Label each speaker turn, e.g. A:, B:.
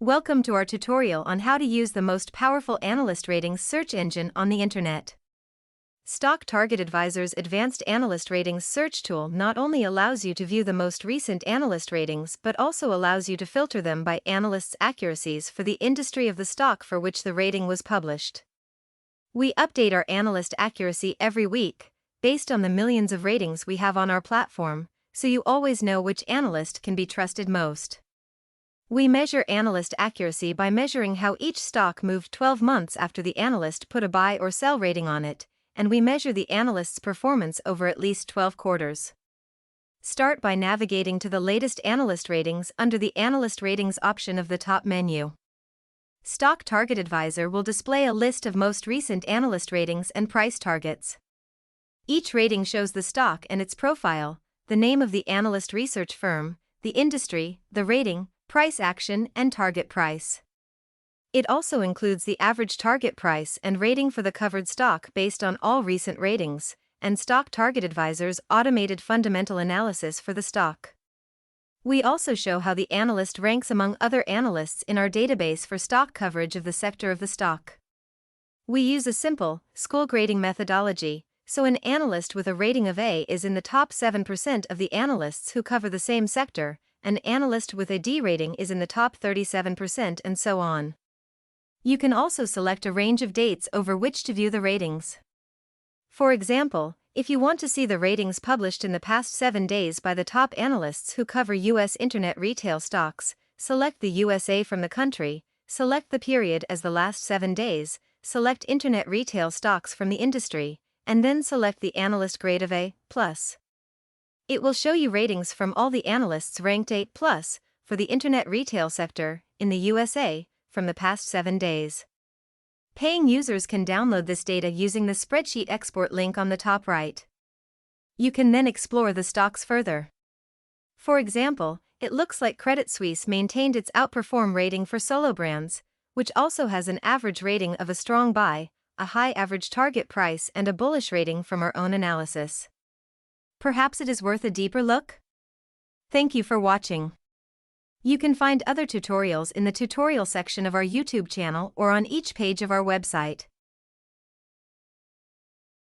A: Welcome to our tutorial on how to use the most powerful analyst ratings search engine on the internet. Stock Target Advisor's Advanced Analyst Ratings search tool not only allows you to view the most recent analyst ratings but also allows you to filter them by analysts' accuracies for the industry of the stock for which the rating was published. We update our analyst accuracy every week, based on the millions of ratings we have on our platform, so you always know which analyst can be trusted most. We measure analyst accuracy by measuring how each stock moved 12 months after the analyst put a buy or sell rating on it, and we measure the analyst's performance over at least 12 quarters. Start by navigating to the latest analyst ratings under the Analyst Ratings option of the top menu. Stock Target Advisor will display a list of most recent analyst ratings and price targets. Each rating shows the stock and its profile, the name of the analyst research firm, the industry, the rating, price action, and target price. It also includes the average target price and rating for the covered stock based on all recent ratings, and Stock Target Advisor's automated fundamental analysis for the stock. We also show how the analyst ranks among other analysts in our database for stock coverage of the sector of the stock. We use a simple, school grading methodology, so an analyst with a rating of A is in the top 7% of the analysts who cover the same sector, an analyst with a D rating is in the top 37%, and so on. You can also select a range of dates over which to view the ratings. For example, if you want to see the ratings published in the past 7 days by the top analysts who cover U.S. Internet retail stocks, select the USA from the country, select the period as the last 7 days, select Internet retail stocks from the industry, and then select the analyst grade of A+. It will show you ratings from all the analysts ranked A+, for the Internet retail sector, in the USA, from the past 7 days. Paying users can download this data using the spreadsheet export link on the top right. You can then explore the stocks further. For example, it looks like Credit Suisse maintained its outperform rating for Solo Brands, which also has an average rating of a strong buy, a high average target price, and a bullish rating from our own analysis. Perhaps it is worth a deeper look? Thank you for watching. You can find other tutorials in the tutorial section of our YouTube channel or on each page of our website.